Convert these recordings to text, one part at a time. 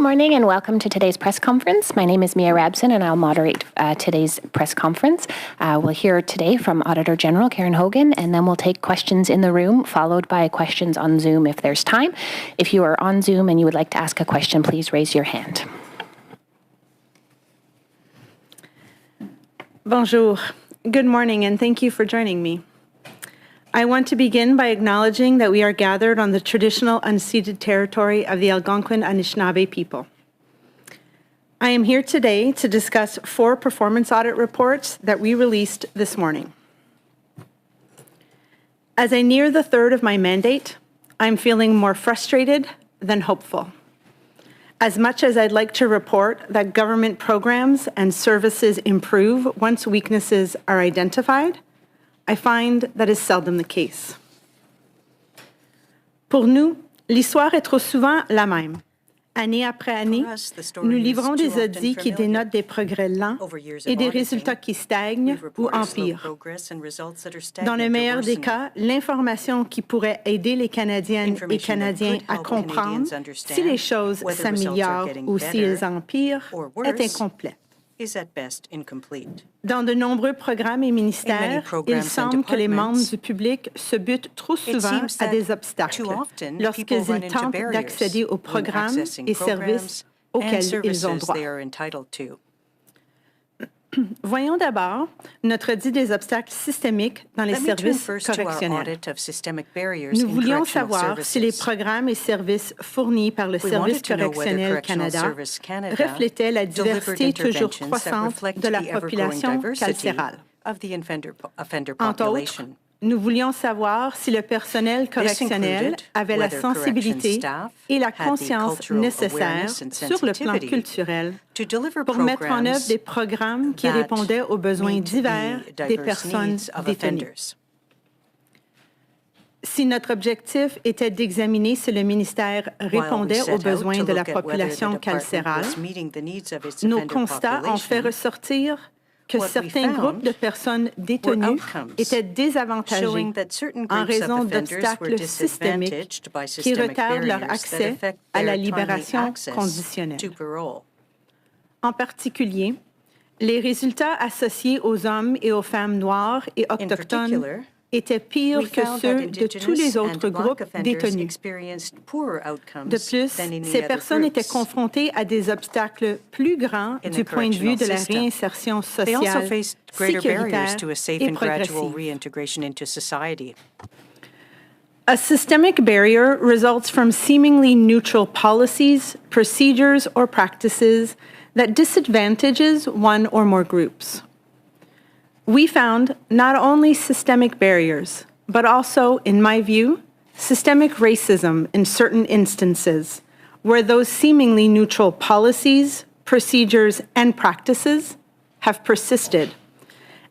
Good morning and welcome to today's press conference. My name is Mia Rabson and I'll moderate today's press conference. We'll hear today from Auditor General Karen Hogan, and then we'll take questions in the room followed by questions on Zoom if there's time. If you are on Zoom and you would like to ask a question, please raise your hand. Bonjour. Good morning and thank you for joining me. I want to begin by acknowledging that we are gathered on the traditional unceded territory of the Algonquin Anishinaabe people. I am here today to discuss 4 performance audit reports that we released this morning. As I near the third of my mandate, I'm feeling more frustrated than hopeful. As much as I'd like to report that government programs and services improve once weaknesses are identified, I find that is seldom the case. Pour nous, l'histoire est trop souvent la même. Année après année, nous livrons des audits qui dénotent des progrès lents et des résultats qui stagnent ou empirent. Dans le meilleur des cas, l'information qui pourrait aider les Canadiennes et Canadiens à comprendre si les choses s'améliorent ou s'ils empirent est incomplète. Dans de nombreux programmes et ministères, il semble que les membres du public se butent trop souvent à des obstacles lorsqu'ils tentent d'accéder aux programmes et services auxquels ils ont droit. Voyons d'abord notre audit des obstacles systémiques dans les services correctionnels. Nous voulions savoir si les programmes et services fournis par le Service correctionnel Canada reflétaient la diversité toujours croissante de la population carcérale. Entre autres, nous voulions savoir si le personnel correctionnel avait la sensibilité et la conscience nécessaires sur le plan culturel pour mettre en œuvre des programmes qui répondaient aux besoins divers des personnes détenues. Si notre objectif était d'examiner si le ministère répondait aux besoins de la population carcérale, nos constats ont fait ressortir que certains groupes de personnes détenues étaient désavantagés en raison d'obstacles systémiques qui retardent leur accès à la libération conditionnelle. En particulier, les résultats associés aux hommes et aux femmes noires et autochtones étaient pires que ceux de tous les autres groupes détenus. De plus, ces personnes étaient confrontées à des obstacles plus grands du point de vue de la réinsertion sociale, sécuritaire et progressive. A systemic barrier results from seemingly neutral policies, procedures, or practices that disadvantages one or more groups. We found not only systemic barriers, but also, in my view, systemic racism in certain instances, where those seemingly neutral policies, procedures, and practices have persisted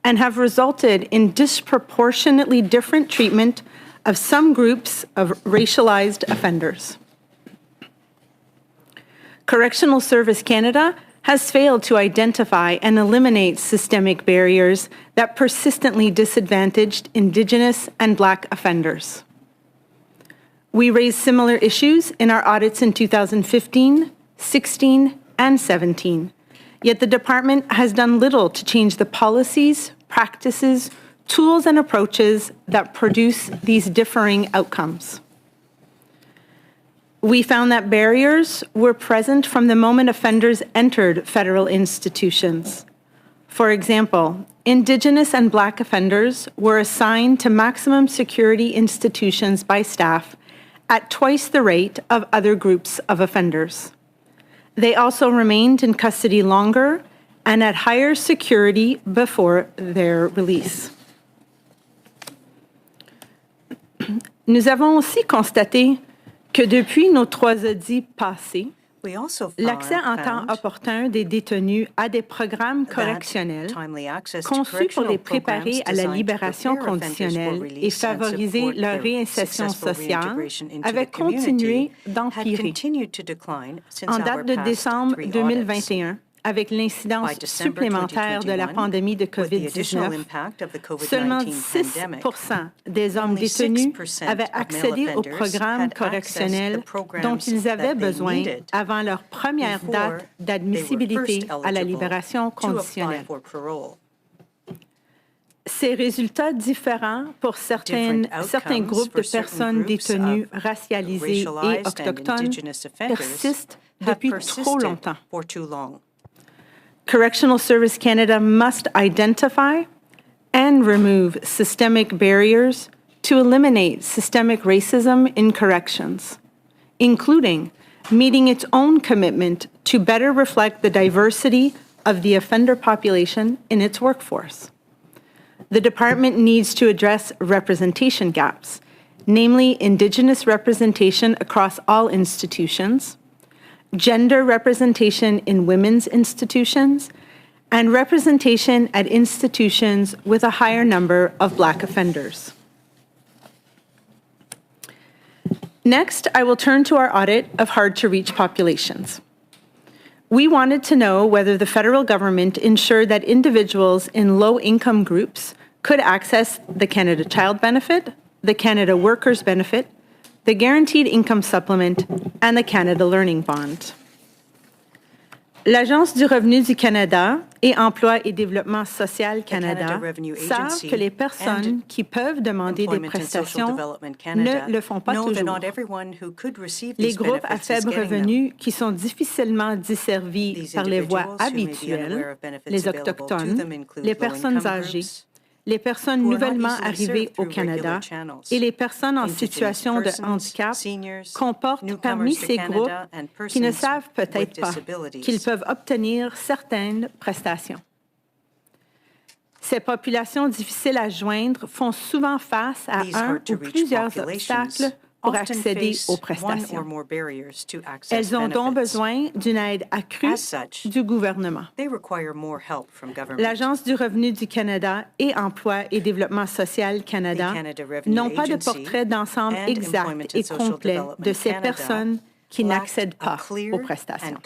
and have resulted in disproportionately different treatment of some groups of racialized offenders. Correctional Service Canada has failed to identify and eliminate systemic barriers that persistently disadvantaged Indigenous and Black offenders. We raised similar issues in our audits in 2015, 16, and 17, yet the department has done little to change the policies, practices, tools, and approaches that produce these differing outcomes. We found that barriers were present from the moment offenders entered federal institutions. For example, Indigenous and Black offenders were assigned to maximum security institutions by staff at twice the rate of other groups of offenders. They also remained in custody longer and at higher security before their release. Nous avons aussi constaté que depuis nos 3 audits passés, l'accès en temps opportun des détenus à des programmes correctionnels conçus pour les préparer à la libération conditionnelle et favoriser leur réinsertion sociale avait continué d'empirer. En date de décembre 2021, avec l'incidence supplémentaire de la pandémie de COVID-19, seulement 6 des hommes détenus avaient accédé au programme correctionnel dont ils avaient besoin avant leur première date d'admissibilité à la libération conditionnelle. Ces résultats différents pour certains groupes de personnes détenues racialisées et autochtones persistent depuis trop longtemps. Correctional Service Canada must identify and remove systemic barriers to eliminate systemic racism in corrections, including meeting its own commitment to better reflect the diversity of the offender population in its workforce. The department needs to address representation gaps, namely Indigenous representation across all institutions, gender representation in women's institutions, and representation at institutions with a higher number of Black offenders. Next, I will turn to our audit of hard-to-reach populations. We wanted to know whether the federal government ensured that individuals in low-income groups could access the Canada Child Benefit, the Canada Workers Benefit, the Guaranteed Income Supplement, and the Canada Learning Bond. L'Agence du revenu du Canada et Emploi et Développement social Canada savent que les personnes qui peuvent demander des prestations ne le font pas toujours. Les groupes à faible revenu qui sont difficilement desservis par les voies habituelles, les Autochtones, les personnes âgées, les personnes nouvellement arrivées au Canada et les personnes en situation de handicap comportent parmi ces groupes qui ne savent peut-être pas qu'ils peuvent obtenir certaines prestations. Ces populations difficiles à joindre font souvent face à un ou plusieurs obstacles pour accéder aux prestations. Elles ont donc besoin d'une aide accrue du gouvernement. L'Agence du revenu du Canada et Emploi et Développement social Canada n'ont pas de portrait d'ensemble exact et complet de ces personnes qui n'accèdent pas aux prestations.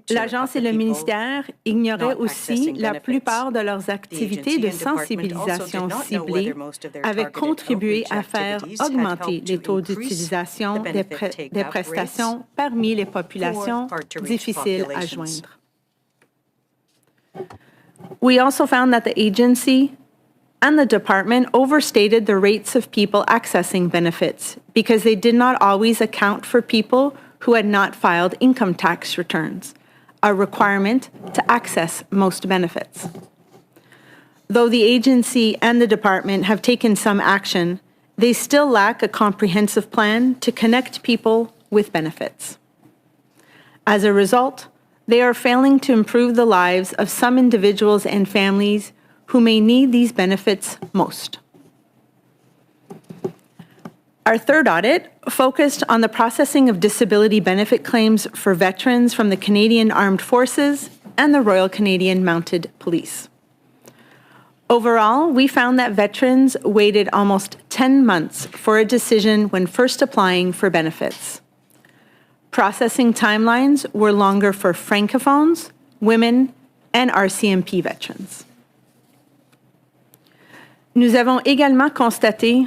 L'Agence et le ministère ignoraient aussi la plupart de leurs activités de sensibilisation ciblées avaient contribué à faire augmenter les taux d'utilisation des prestations parmi les populations difficiles à joindre. We also found that the agency and the department overstated the rates of people accessing benefits because they did not always account for people who had not filed income tax returns, a requirement to access most benefits. Though the agency and the department have taken some action, they still lack a comprehensive plan to connect people with benefits. As a result, they are failing to improve the lives of some individuals and families who may need these benefits most. Our third audit focused on the processing of disability benefit claims for veterans from the Canadian Armed Forces and the Royal Canadian Mounted Police. Overall, we found that veterans waited almost 10 months for a decision when first applying for benefits. Processing timelines were longer for francophones, women, and RCMP veterans. Nous avons également constaté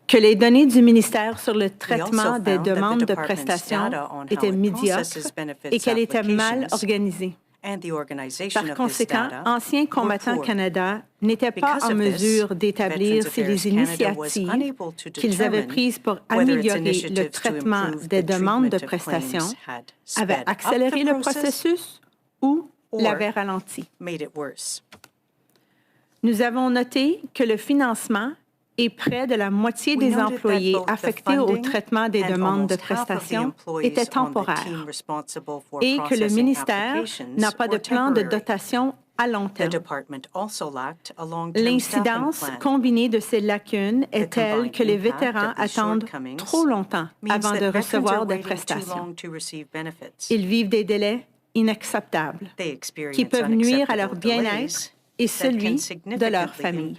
que les données du ministère sur le traitement des demandes de prestations étaient médiocres et qu'elles étaient mal organisées. Par conséquent, Anciens combattants Canada n'étaient pas en mesure d'établir si les initiatives qu'ils avaient prises pour améliorer le traitement des demandes de prestations avaient accéléré le processus ou l'avaient ralenti. Nous avons noté que le financement et près de la moitié des employés affectés au traitement des demandes de prestations étaient temporaires et que le ministère n'a pas de plan de dotation à long terme. L'incidence combinée de ces lacunes est telle que les vétérans attendent trop longtemps avant de recevoir des prestations. Ils vivent des délais inacceptables qui peuvent nuire à leur bien-être et celui de leur famille.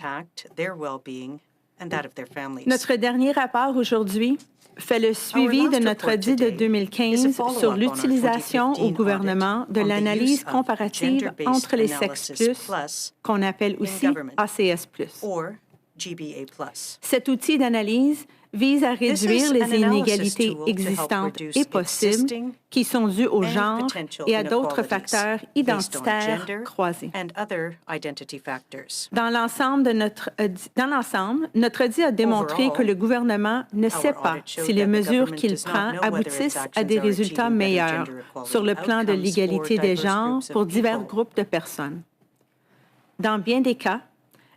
Notre dernier rapport aujourd'hui fait le suivi de notre audit de 2015 sur l'utilisation au gouvernement de l'analyse comparative entre les sexes plus, qu'on appelle aussi ACS+. Cet outil d'analyse vise à réduire les inégalités existantes et possibles qui sont dues au genre et à d'autres facteurs identitaires croisés. Dans l'ensemble, notre audit a démontré que le gouvernement ne sait pas si les mesures qu'il prend aboutissent à des résultats meilleurs sur le plan de l'égalité des genres pour divers groupes de personnes. Dans bien des cas,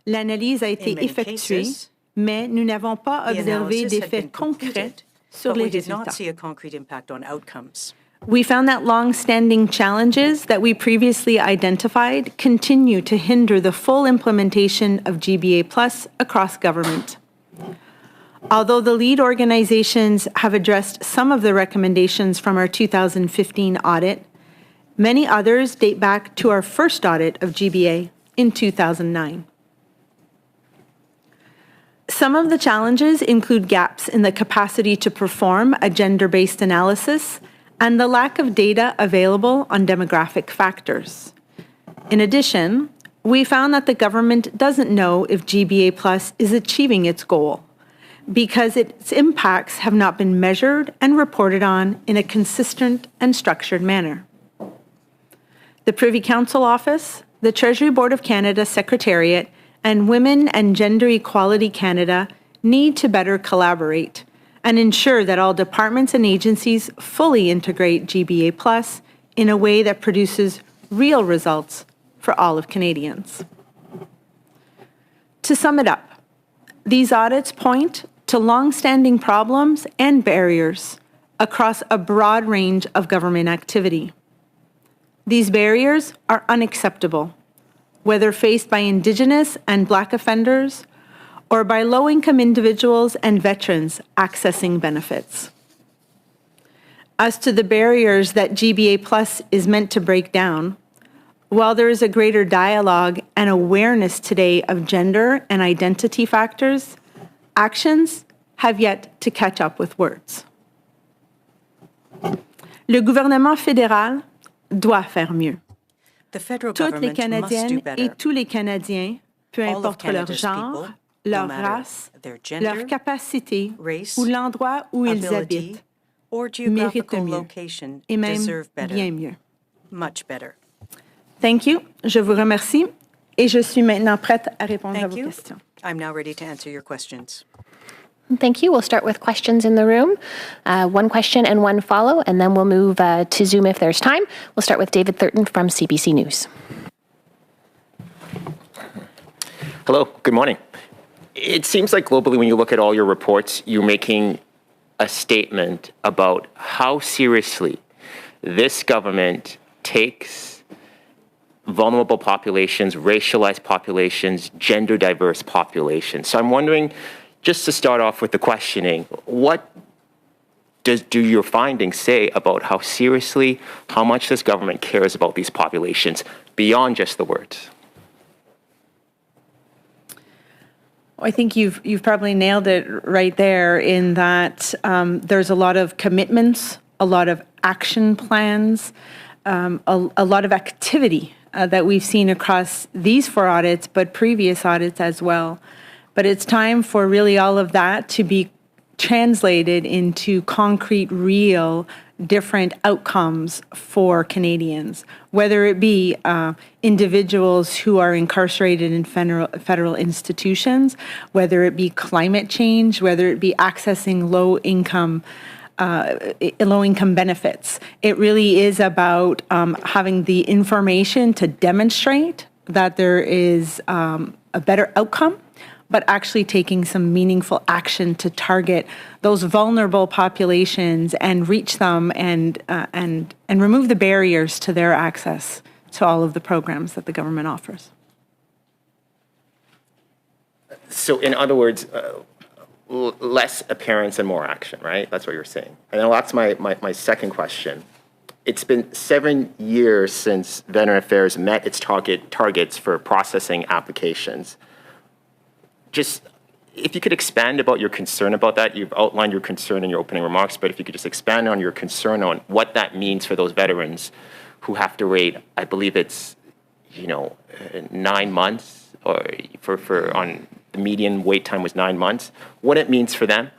l'analyse a été effectuée, mais nous n'avons pas observé d'effets concrets sur les résultats. We found that long-standing challenges that we previously identified continue to hinder the full implementation of GBA+ across government. Although the lead organizations have addressed some of the recommendations from our 2015 audit, many others date back to our first audit of GBA in 2009. Some of the challenges include gaps in the capacity to perform a gender-based analysis and the lack of data available on demographic factors. In addition, we found that the government doesn't know if GBA+ is achieving its goal because its impacts have not been measured and reported on in a consistent and structured manner. The Privy Council Office, the Treasury Board of Canada Secretariat, and Women and Gender Equality Canada need to better collaborate and ensure that all departments and agencies fully integrate GBA+ in a way that produces real results for all of Canadians. To sum it up, these audits point to long-standing problems and barriers across a broad range of government activity. These barriers are unacceptable, whether faced by Indigenous and Black offenders or by low-income individuals and veterans accessing benefits. As to the barriers that GBA+ is meant to break down, while there is a greater dialogue and awareness today of gender and identity factors, actions have yet to catch up with words. Le gouvernement fédéral doit faire mieux. Toutes les Canadiennes et tous les Canadiens, peu importe leur genre, leur race, leur capacité ou l'endroit où ils habitent, méritent mieux et même bien mieux. Thank you. Je vous remercie et je suis maintenant prête à répondre à vos questions. I'm now ready to answer your questions. Thank you. We'll start with questions in the room. One question and one follow, and then we'll move to Zoom if there's time. We'll start with David Thurton from CBC News. Hello, good morning. It seems like globally, when you look at all your reports, you're making a statement about how seriously this government takes vulnerable populations, racialized populations, gender diverse populations. So I'm wondering, just to start off with the questioning, what do your findings say about how seriously, how much this government cares about these populations beyond just the words? I think you've probably nailed it right there in that there's a lot of commitments, a lot of action plans, a lot of activity that we've seen across these 4 audits, but previous audits as well. But it's time for really all of that to be translated into concrete, real, different outcomes for Canadians, whether it be individuals who are incarcerated in federal institutions, whether it be climate change, whether it be accessing low-income benefits. It really is about having the information to demonstrate that there is a better outcome, but actually taking some meaningful action to target those vulnerable populations and reach them and remove the barriers to their access to all of the programs that the government offers. So in other words, less appearance and more action, right? That's what you're saying. And then that's my second question. It's been 7 years since Veteran Affairs met its targets for processing applications. Just if you could expand about your concern about that. You've outlined your concern in your opening remarks, but if you could just expand on your concern on what that means for those veterans who have to wait, I believe it's, 9 months, or for on the median wait time was 9 months, what it means for them,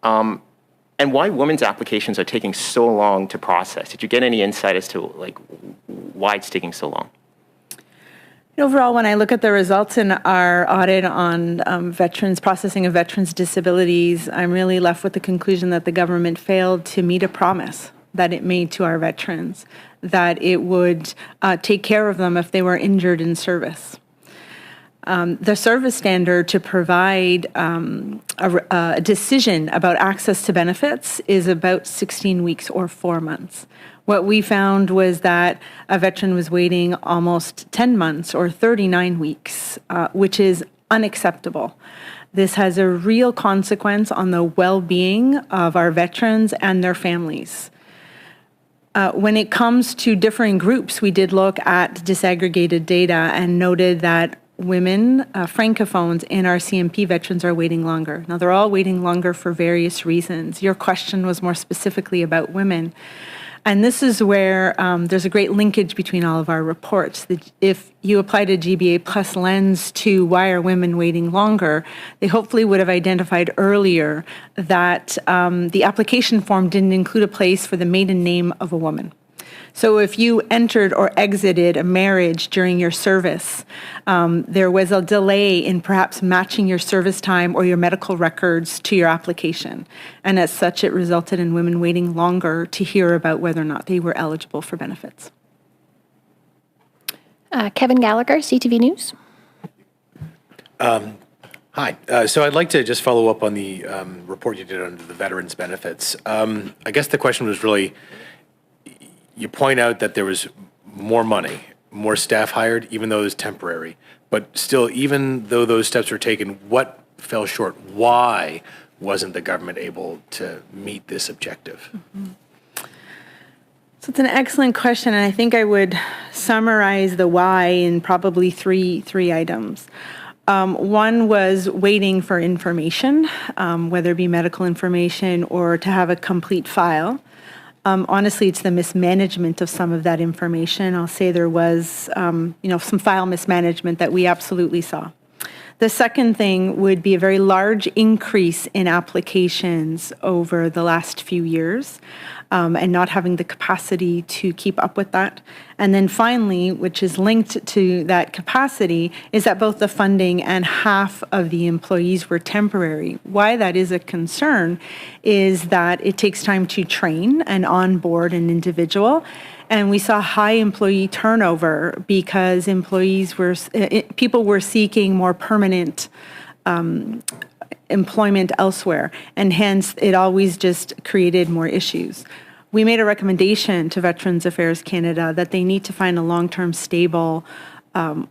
and why women's applications are taking so long to process. Did you get any insight as to why it's taking so long? Overall, when I look at the results in our audit on veterans, processing of veterans' disabilities, I'm really left with the conclusion that the government failed to meet a promise that it made to our veterans, that it would take care of them if they were injured in service. The service standard to provide a decision about access to benefits is about 16 weeks or 4 months. What we found was that a veteran was waiting almost 10 months or 39 weeks, which is unacceptable. This has a real consequence on the well-being of our veterans and their families. When it comes to differing groups, we did look at disaggregated data and noted that women, francophones, and our CMP veterans are waiting longer. Now, they're all waiting longer for various reasons. Your question was more specifically about women. And this is where there's a great linkage between all of our reports. If you applied a GBA plus lens to why are women waiting longer, they hopefully would have identified earlier that the application form didn't include a place for the maiden name of a woman. So if you entered or exited a marriage during your service, there was a delay in perhaps matching your service time or your medical records to your application. And as such, it resulted in women waiting longer to hear about whether or not they were eligible for benefits. Kevin Gallagher, CTV News. Hi. So I'd like to just follow up on the report you did under the veterans benefits. I guess the question was really, you point out that there was more money, more staff hired, even though it was temporary. But still, even though those steps were taken, what fell short? Why wasn't the government able to meet this objective? Mm-hmm. So it's an excellent question, and I think I would summarize the why in probably three items. One was waiting for information, whether it be medical information or to have a complete file. Honestly, it's the mismanagement of some of that information. I'll say there was, some file mismanagement that we absolutely saw. The second thing would be a very large increase in applications over the last few years, and not having the capacity to keep up with that. And then finally, which is linked to that capacity, is that both the funding and half of the employees were temporary. Why that is a concern is that it takes time to train and onboard an individual. And we saw high employee turnover because people were seeking more permanent employment elsewhere, and hence it always just created more issues. We made a recommendation to Veterans Affairs Canada that they need to find a long-term stable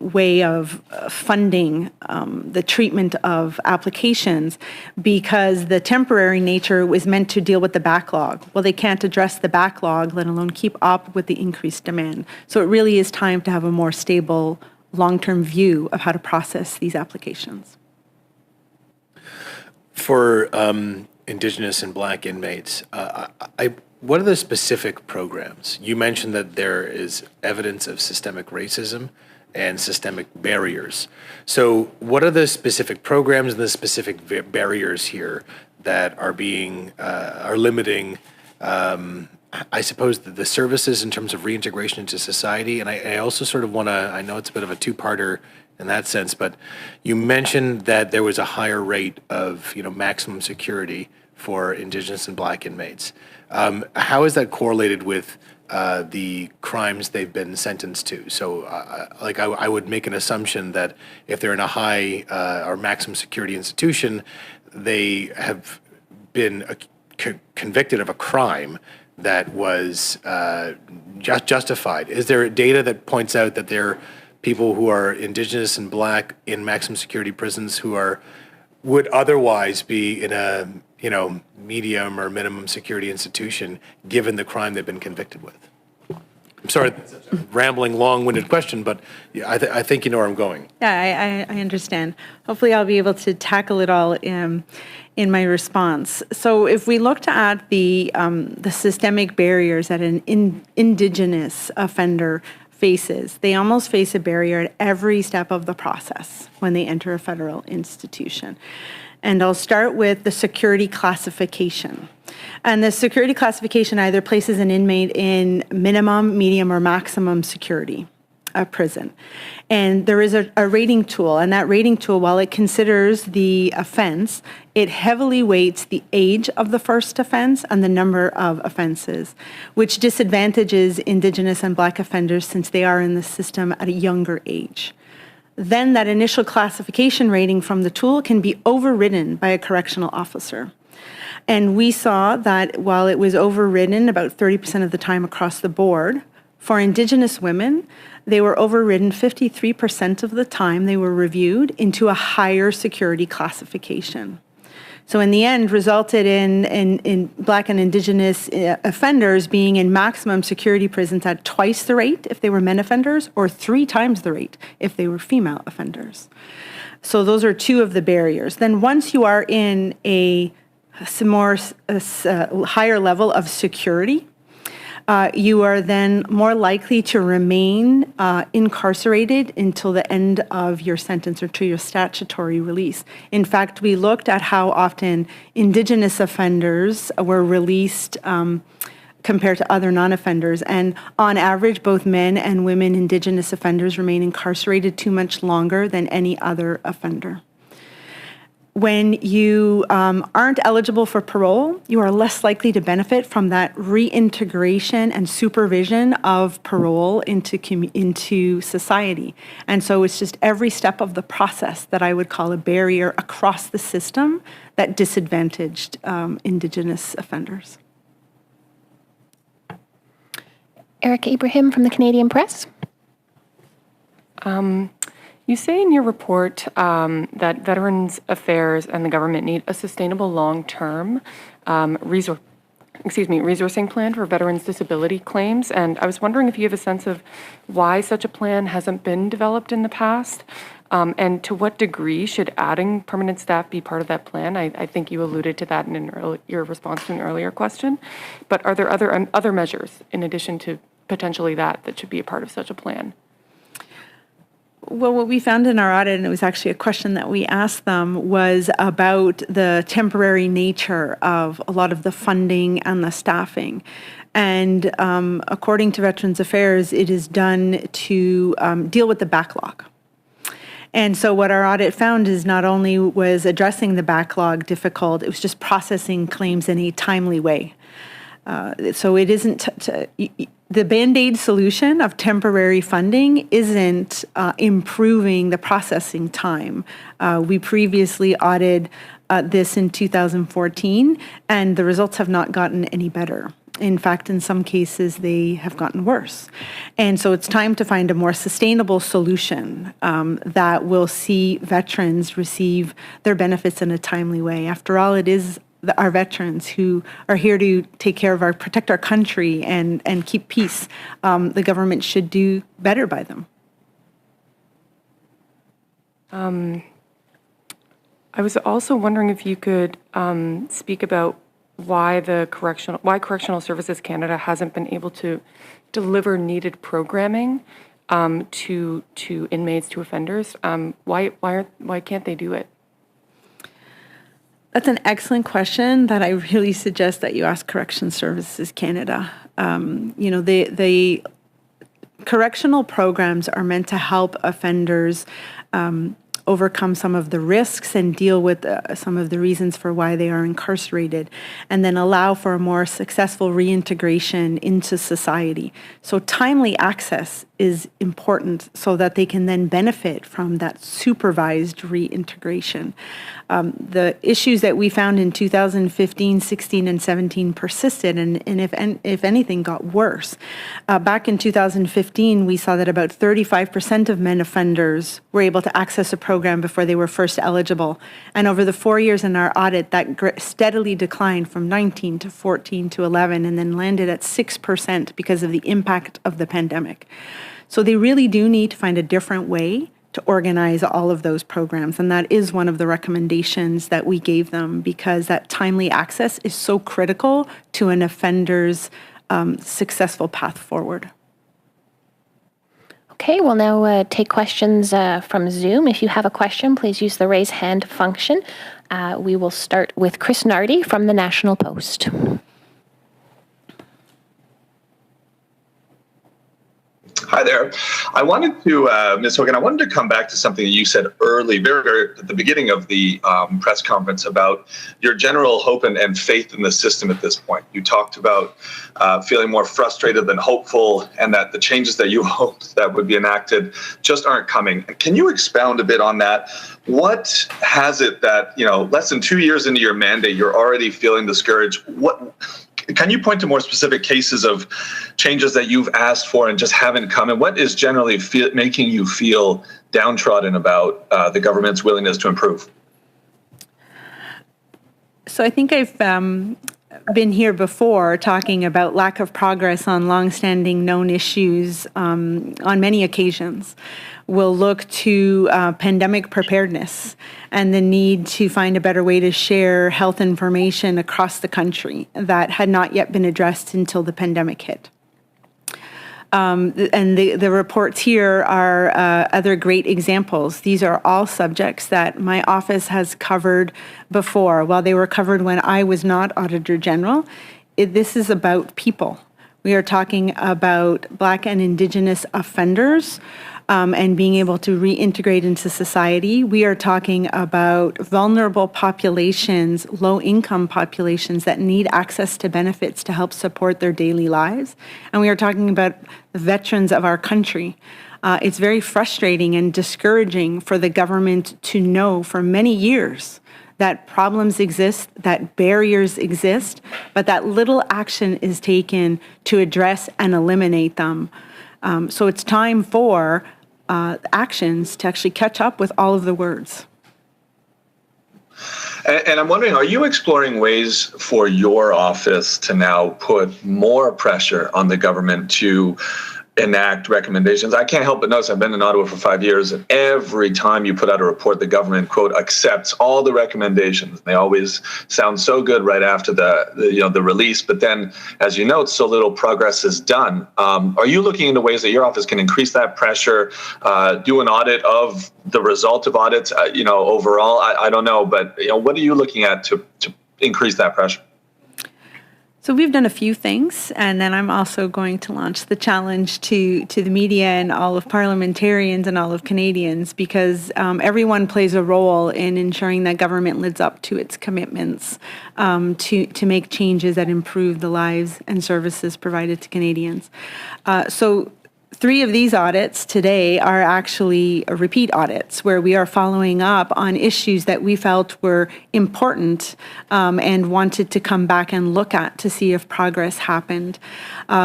way of funding the treatment of applications, because the temporary nature was meant to deal with the backlog. Well, they can't address the backlog, let alone keep up with the increased demand. So it really is time to have a more stable, long-term view of how to process these applications. For Indigenous and Black inmates, what are the specific programs? You mentioned that there is evidence of systemic racism and systemic barriers. So what are the specific programs and the specific barriers here that are are limiting, I suppose, the services in terms of reintegration into society? And I also sort of want to, I know it's a bit of a two-parter in that sense, but you mentioned that there was a higher rate of, maximum security for Indigenous and Black inmates. How is that correlated with the crimes they've been sentenced to? So, I would make an assumption that if they're in a high or maximum security institution, they have been convicted of a crime that was justified. Is there data that points out that there are people who are Indigenous and Black in maximum security prisons who would otherwise be in a medium or minimum security institution given the crime they've been convicted with? I'm sorry, that's such a rambling, long-winded question, but yeah, I think you know where I'm going. Yeah, I understand. Hopefully I'll be able to tackle it all in my response. So if we looked at the systemic barriers that an Indigenous offender faces, they almost face a barrier at every step of the process when they enter a federal institution. And I'll start with the security classification. And the security classification either places an inmate in minimum, medium, or maximum security prison. And there is a rating tool, and that rating tool, while it considers the offense, it heavily weights the age of the first offense and the number of offenses, which disadvantages Indigenous and Black offenders since they are in the system at a younger age. Then that initial classification rating from the tool can be overridden by a correctional officer. And we saw that while it was overridden about 30% of the time across the board, for Indigenous women, they were overridden 53% of the time they were reviewed into a higher security classification. So in the end, resulted in Black and Indigenous offenders being in maximum security prisons at twice the rate if they were men offenders, or 3 times the rate if they were female offenders. So those are 2 of the barriers. Then once you are in a higher level of security, you are then more likely to remain incarcerated until the end of your sentence or to your statutory release. In fact, we looked at how often Indigenous offenders were released compared to other non-offenders. And on average, both men and women Indigenous offenders remain incarcerated 2 much longer than any other offender. When you aren't eligible for parole, you are less likely to benefit from that reintegration and supervision of parole into society. And so it's just every step of the process that I would call a barrier across the system that disadvantaged Indigenous offenders. Erica Ibrahim from the Canadian Press. You say in your report that Veterans Affairs and the government need a sustainable long-term resourcing plan for veterans' disability claims. And I was wondering if you have a sense of why such a plan hasn't been developed in the past, and to what degree should adding permanent staff be part of that plan? I think you alluded to that in your response to an earlier question. But are there other measures in addition to potentially that should be a part of such a plan? Well, what we found in our audit, and it was actually a question that we asked them, was about the temporary nature of a lot of the funding and the staffing. And according to Veterans Affairs, it is done to deal with the backlog. And so what our audit found is not only was addressing the backlog difficult, it was just processing claims in a timely way. So it isn't the Band-Aid solution of temporary funding isn't improving the processing time. We previously audited this in 2014, and the results have not gotten any better. In fact, in some cases, they have gotten worse. And so it's time to find a more sustainable solution that will see veterans receive their benefits in a timely way. After all, it is our veterans who are here to take care of protect our country and keep peace. The government should do better by them. I was also wondering if you could speak about why Correctional Services Canada hasn't been able to deliver needed programming to inmates, to offenders. Why can't they do it? That's an excellent question that I really suggest that you ask Correctional Services Canada. The correctional programs are meant to help offenders overcome some of the risks and deal with some of the reasons for why they are incarcerated, and then allow for a more successful reintegration into society. So timely access is important so that they can then benefit from that supervised reintegration. The issues that we found in 2015, 16, and 17 persisted, and if anything, got worse. Back in 2015, we saw that about 35% of men offenders were able to access a program before they were first eligible. And over the 4 years in our audit, that steadily declined from 19 to 14 to 11, and then landed at 6% because of the impact of the pandemic. So they really do need to find a different way to organize all of those programs. And that is one of the recommendations that we gave them, because that timely access is so critical to an offender's successful path forward. Okay, we'll now take questions from Zoom. If you have a question, please use the raise hand function. We will start with Chris Nardi from the National Post. Hi there. I wanted to, Ms. Hogan, I wanted to come back to something that you said early, very at the beginning of the press conference, about your general hope and faith in the system at this point. You talked about feeling more frustrated than hopeful, and that the changes that you hoped that would be enacted just aren't coming. Can you expound a bit on that? What has it that, less than 2 years into your mandate, you're already feeling discouraged? Can you point to more specific cases of changes that you've asked for and just haven't come? And what is generally making you feel downtrodden about the government's willingness to improve? So I think I've been here before talking about lack of progress on longstanding known issues on many occasions. We'll look to pandemic preparedness and the need to find a better way to share health information across the country that had not yet been addressed until the pandemic hit. And the reports here are other great examples. These are all subjects that my office has covered before. While they were covered when I was not Auditor General, this is about people. We are talking about Black and Indigenous offenders and being able to reintegrate into society. We are talking about vulnerable populations, low-income populations that need access to benefits to help support their daily lives. And we are talking about the veterans of our country. It's very frustrating and discouraging for the government to know for many years that problems exist, that barriers exist, but that little action is taken to address and eliminate them. So it's time for actions to actually catch up with all of the words. And I'm wondering, are you exploring ways for your office to now put more pressure on the government to enact recommendations? I can't help but notice, I've been in Ottawa for 5 years, and every time you put out a report, the government, quote, accepts all the recommendations. They always sound so good right after the release, but then, as you note, so little progress is done. Are you looking into ways that your office can increase that pressure, do an audit of the result of audits, overall? I don't know, but what are you looking at to increase that pressure? So we've done a few things, and then I'm also going to launch the challenge to the media and all of parliamentarians and all of Canadians, because everyone plays a role in ensuring that government lives up to its commitments to make changes that improve the lives and services provided to Canadians. So 3 of these audits today are actually repeat audits where we are following up on issues that we felt were important and wanted to come back and look at to see if progress happened.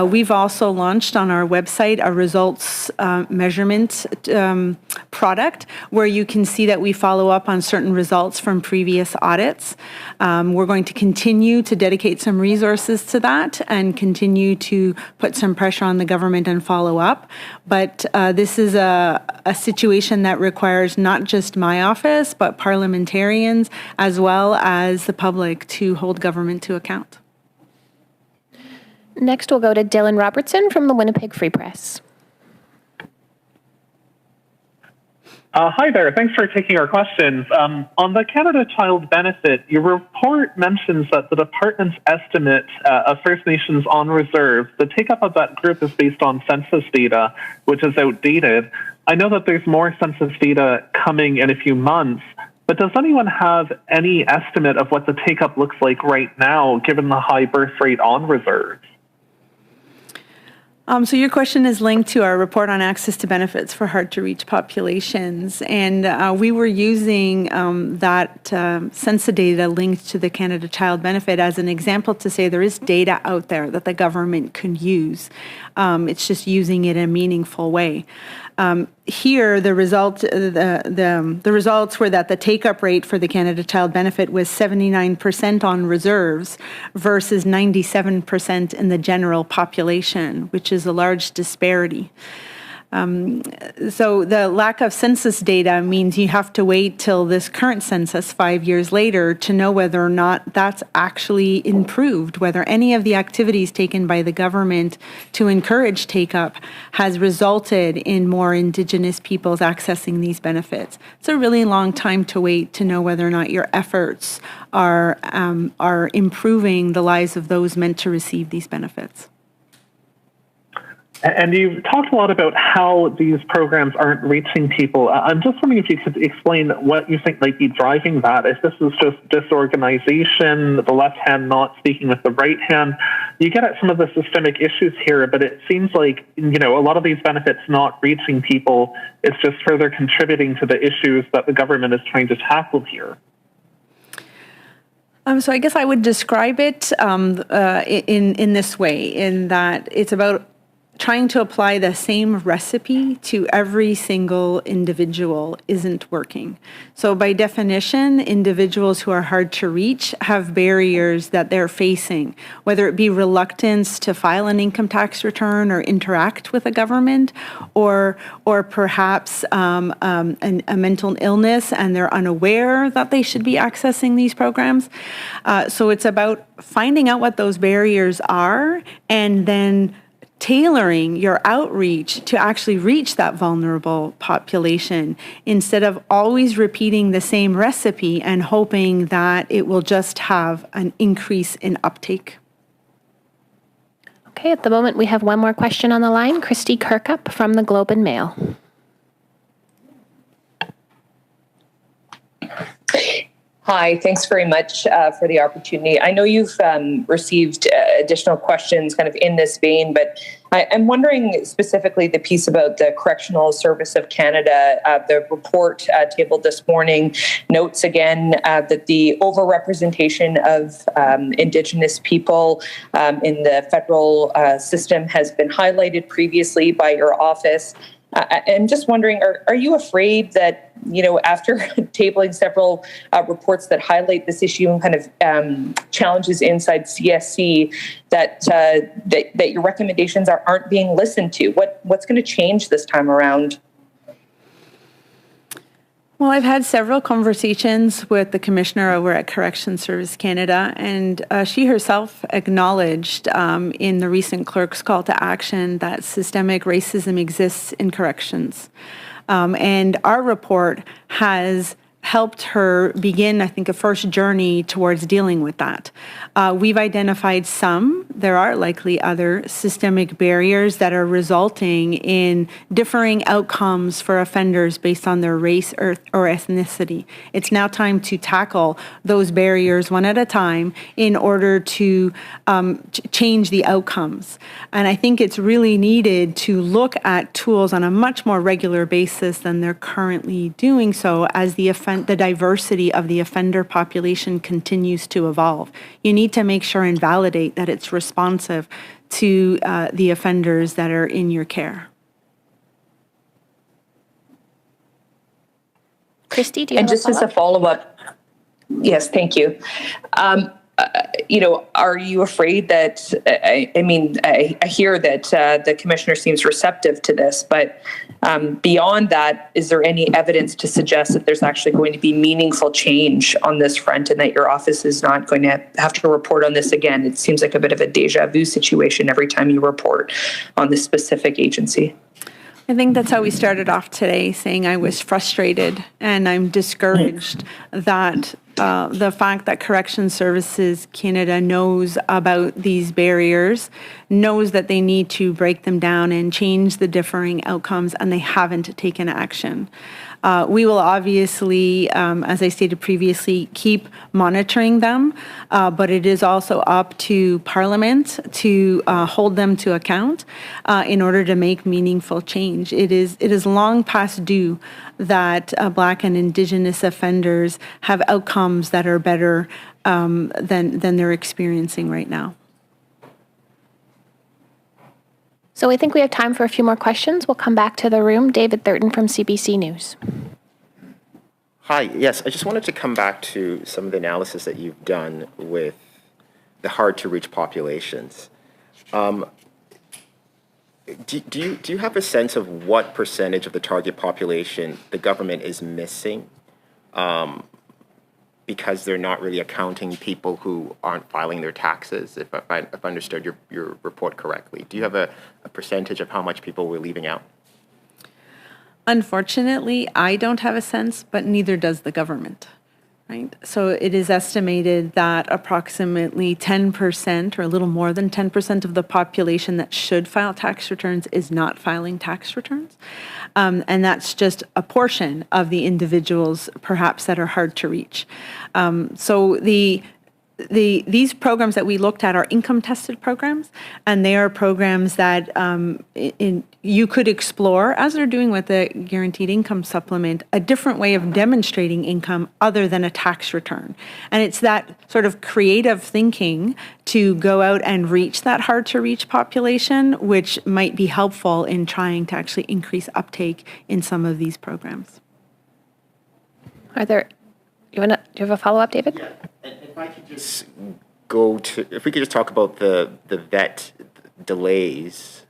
We've also launched on our website a results measurement product where you can see that we follow up on certain results from previous audits. We're going to continue to dedicate some resources to that and continue to put some pressure on the government and follow up. But this is a situation that requires not just my office, but parliamentarians as well as the public to hold government to account. Next, we'll go to Dylan Robertson from the Winnipeg Free Press. Hi there. Thanks for taking our questions. On the Canada Child Benefit, your report mentions that the department's estimate of First Nations on reserve, the take-up of that group is based on census data, which is outdated. I know that there's more census data coming in a few months, but does anyone have any estimate of what the take-up looks like right now, given the high birth rate on reserve? So your question is linked to our report on access to benefits for hard-to-reach populations. And we were using that census data linked to the Canada Child Benefit as an example to say there is data out there that the government can use. It's just using it in a meaningful way. Here, the results were that the take-up rate for the Canada Child Benefit was 79% on reserves versus 97% in the general population, which is a large disparity. So the lack of census data means you have to wait till this current census 5 years later to know whether or not that's actually improved, whether any of the activities taken by the government to encourage take-up has resulted in more Indigenous peoples accessing these benefits. It's a really long time to wait to know whether or not your efforts are improving the lives of those meant to receive these benefits. And you've talked a lot about how these programs aren't reaching people. I'm just wondering if you could explain what you think might be driving that. If this is just disorganization, the left hand not speaking with the right hand, you get at some of the systemic issues here, but it seems like, a lot of these benefits not reaching people is just further contributing to the issues that the government is trying to tackle here. So I guess I would describe it in this way, in that it's about trying to apply the same recipe to every single individual isn't working. So by definition, individuals who are hard to reach have barriers that they're facing, whether it be reluctance to file an income tax return or interact with a government, or perhaps a mental illness and they're unaware that they should be accessing these programs. So it's about finding out what those barriers are and then tailoring your outreach to actually reach that vulnerable population instead of always repeating the same recipe and hoping that it will just have an increase in uptake. Okay, at the moment we have one more question on the line. Christy Kirkup from the Globe and Mail. Hi, thanks very much for the opportunity. I know you've received additional questions kind of in this vein, but I'm wondering specifically the piece about the Correctional Service of Canada. The report tabled this morning notes again that the overrepresentation of Indigenous people in the federal system has been highlighted previously by your office. I'm just wondering, are you afraid that, after tabling several reports that highlight this issue and kind of challenges inside CSC, that your recommendations aren't being listened to? What's going to change this time around? Well, I've had several conversations with the commissioner over at Correction Service Canada, and she herself acknowledged in the recent clerk's call to action that systemic racism exists in corrections. And our report has helped her begin, I think, a first journey towards dealing with that. We've identified some. There are likely other systemic barriers that are resulting in differing outcomes for offenders based on their race or ethnicity. It's now time to tackle those barriers one at a time in order to change the outcomes. And I think it's really needed to look at tools on a much more regular basis than they're currently doing so as the diversity of the offender population continues to evolve. You need to make sure and validate that it's responsive to the offenders that are in your care. Christy, do you have just a follow-up? as a follow-up, yes, thank you. Are you afraid that, I hear that the commissioner seems receptive to this, but beyond that, is there any evidence to suggest that there's actually going to be meaningful change on this front and that your office is not going to have to report on this again? It seems like a bit of a deja vu situation every time you report on this specific agency. I think that's how we started off today, saying I was frustrated and I'm discouraged that the fact that Correction Services Canada knows about these barriers, knows that they need to break them down and change the differing outcomes, and they haven't taken action. We will obviously, as I stated previously, keep monitoring them, but it is also up to Parliament to hold them to account in order to make meaningful change. It is long past due that Black and Indigenous offenders have outcomes that are better than they're experiencing right now. So I think we have time for a few more questions. We'll come back to the room. David Thurton from CBC News. Hi, yes, I just wanted to come back to some of the analysis that you've done with the hard-to-reach populations. Do you have a sense of what percentage of the target population the government is missing because they're not really accounting people who aren't filing their taxes, if I understood your report correctly? Do you have a percentage of how much people we're leaving out? Unfortunately, I don't have a sense, but neither does the government. Right? So it is estimated that approximately 10% or a little more than 10% of the population that should file tax returns is not filing tax returns. And that's just a portion of the individuals perhaps that are hard to reach. So these programs that we looked at are income-tested programs, and they are programs that you could explore, as they're doing with the Guaranteed Income Supplement, a different way of demonstrating income other than a tax return. And it's that sort of creative thinking to go out and reach that hard-to-reach population, which might be helpful in trying to actually increase uptake in some of these programs. Do you have a follow-up, David? Yeah. And if I could just if we could just talk about the vet delays.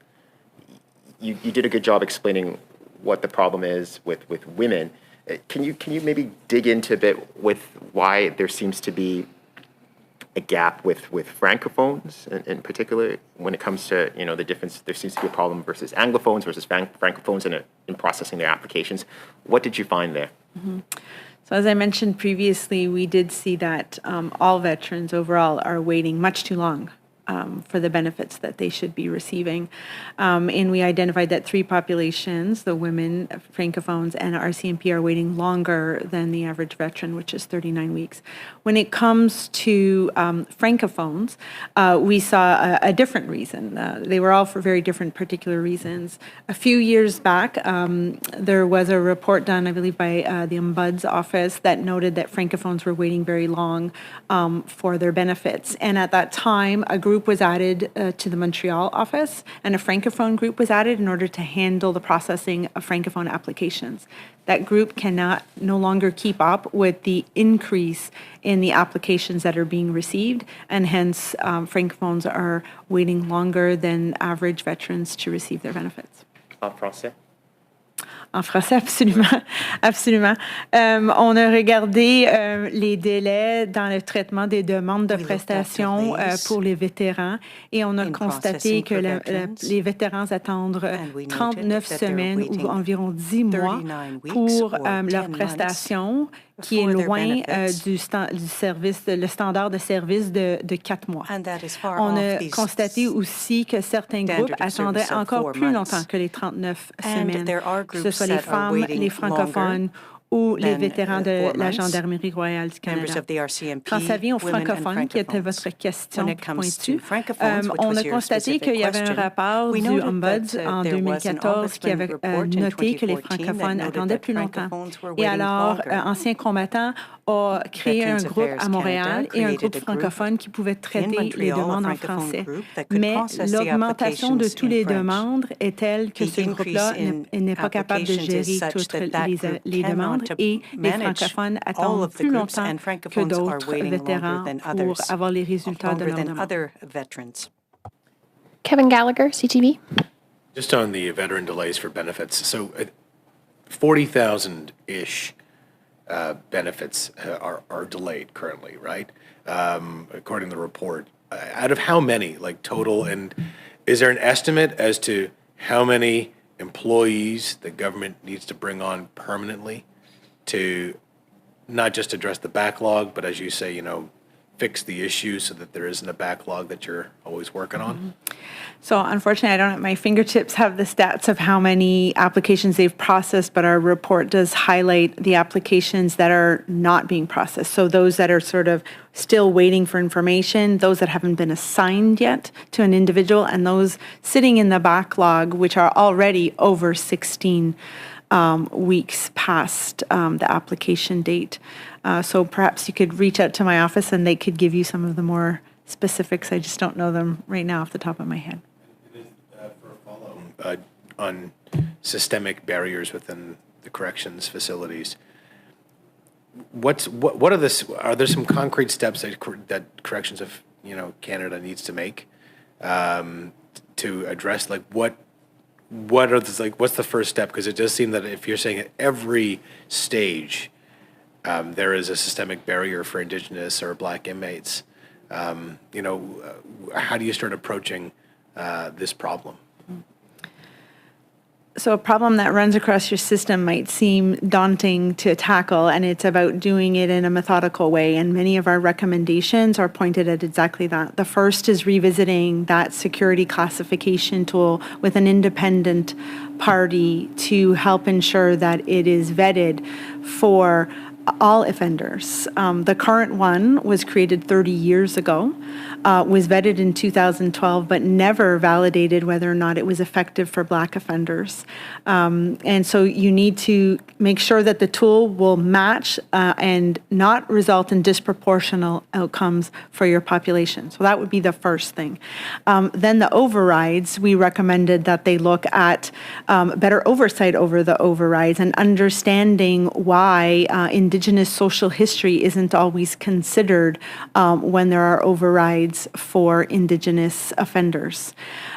You did a good job explaining what the problem is with women. Can you maybe dig into a bit with why there seems to be a gap with francophones in particular when it comes to the difference? There seems to be a problem versus anglophones versus francophones in processing their applications. What did you find there? Mm-hmm. So as I mentioned previously, we did see that all veterans overall are waiting much too long for the benefits that they should be receiving. And we identified that three populations, the women, francophones, and RCMP, are waiting longer than the average veteran, which is 39 weeks. When it comes to francophones, we saw a different reason. They were all for very different particular reasons. A few years back, there was a report done, I believe, by the Ombuds office that noted that francophones were waiting very long for their benefits. And at that time, a group was added to the Montreal office, and a francophone group was added in order to handle the processing of francophone applications. That group cannot no longer keep up with the increase in the applications that are being received, and hence francophones are waiting longer than average veterans to receive their benefits. En français? En français, absolument. Absolument. On a regardé les délais dans le traitement des demandes de prestations pour les vétérans, et on a constaté que les vétérans attendent 39 semaines ou environ 10 mois pour leurs prestations, qui est loin du service, le standard de service de 4 mois. On a constaté aussi que certains groupes attendaient encore plus longtemps que les 39 semaines, que ce soit les femmes, les francophones ou les vétérans de la Gendarmerie royale du Canada. Quand ça vient aux francophones, qui était votre question pointue, on a constaté qu'il y avait un rapport du Ombuds en 2014 qui avait noté que les francophones attendaient plus longtemps. Et alors, Anciens combattants a créé un groupe à Montréal et un groupe francophone qui pouvait traiter les demandes en français. Mais l'augmentation de toutes les demandes est telle que ce groupe-là n'est pas capable de gérer toutes les demandes, et les francophones attendent plus longtemps que d'autres vétérans pour avoir les résultats de leurs demandes. Kevin Gallagher, CTV. Just on the veteran delays for benefits, so 40,000-ish benefits are delayed currently, right? According to the report. Out of how many, like total, and is there an estimate as to how many employees the government needs to bring on permanently to not just address the backlog, but as you say, fix the issue so that there isn't a backlog that you're always working on? So unfortunately, I don't at my fingertips have the stats of how many applications they've processed, but our report does highlight the applications that are not being processed. So those that are sort of still waiting for information, those that haven't been assigned yet to an individual, and those sitting in the backlog, which are already over 16 weeks past the application date. So perhaps you could reach out to my office and they could give you some of the more specifics. I just don't know them right now off the top of my head. For a follow on systemic barriers within the corrections facilities, what are there some concrete steps that corrections of Canada needs to make to address, like what are the, like what's the first step? Because it does seem that if you're saying at every stage there is a systemic barrier for Indigenous or Black inmates, how do you start approaching this problem? So a problem that runs across your system might seem daunting to tackle, and it's about doing it in a methodical way. And many of our recommendations are pointed at exactly that. The first is revisiting that security classification tool with an independent party to help ensure that it is vetted for all offenders. The current one was created 30 years ago, was vetted in 2012, but never validated whether or not it was effective for Black offenders. And so you need to make sure that the tool will match and not result in disproportional outcomes for your population. So that would be the first thing. Then the overrides, we recommended that they look at better oversight over the overrides and understanding why Indigenous social history isn't always considered when there are overrides for Indigenous offenders.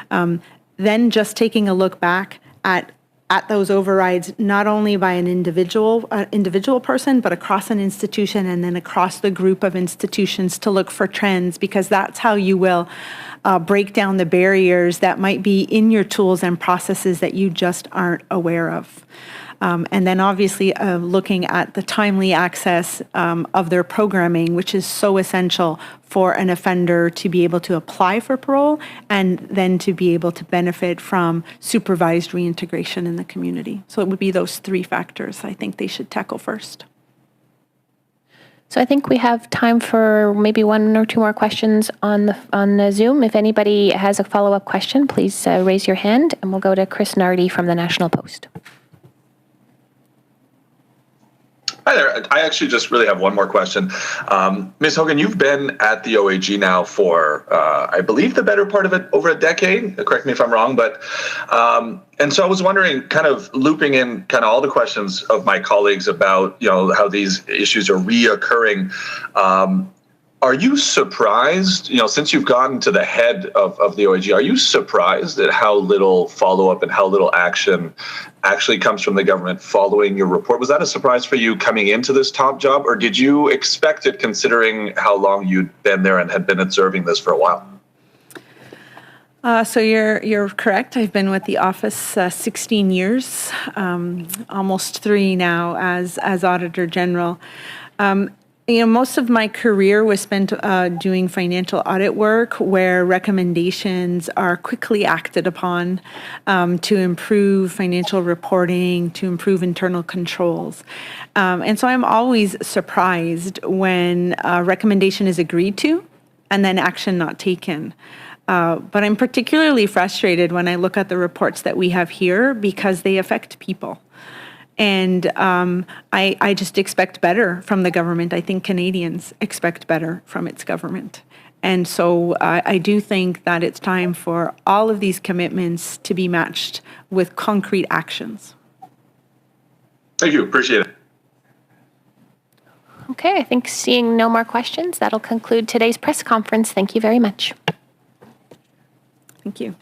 Then just taking a look back at those overrides, not only by an individual person, but across an institution and then across the group of institutions to look for trends, because that's how you will break down the barriers that might be in your tools and processes that you just aren't aware of. And then obviously looking at the timely access of their programming, which is so essential for an offender to be able to apply for parole and then to be able to benefit from supervised reintegration in the community. So it would be those three factors I think they should tackle first. So I think we have time for maybe one or two more questions on the Zoom. If anybody has a follow-up question, please raise your hand, and we'll go to Chris Nardi from the National Post. Hi there. I actually just really have one more question. Ms. Hogan, you've been at the OAG now for, I believe, the better part of it, over a decade. Correct me if I'm wrong. But and so I was wondering, kind of looping in kind of all the questions of my colleagues about, how these issues are reoccurring. Are you surprised, since you've gotten to the head of the OAG, are you surprised at how little follow-up and how little action actually comes from the government following your report? Was that a surprise for you coming into this top job, or did you expect it considering how long you'd been there and had been observing this for a while? So you're correct. I've been with the office 16 years, almost 3 now as Auditor General. Most of my career was spent doing financial audit work where recommendations are quickly acted upon to improve financial reporting, to improve internal controls. And so I'm always surprised when a recommendation is agreed to and then action not taken. But I'm particularly frustrated when I look at the reports that we have here because they affect people. And I just expect better from the government. I think Canadians expect better from its government. And so I do think that it's time for all of these commitments to be matched with concrete actions. Thank you. Appreciate it. Okay, I think seeing no more questions, that'll conclude today's press conference. Thank you very much. Thank you.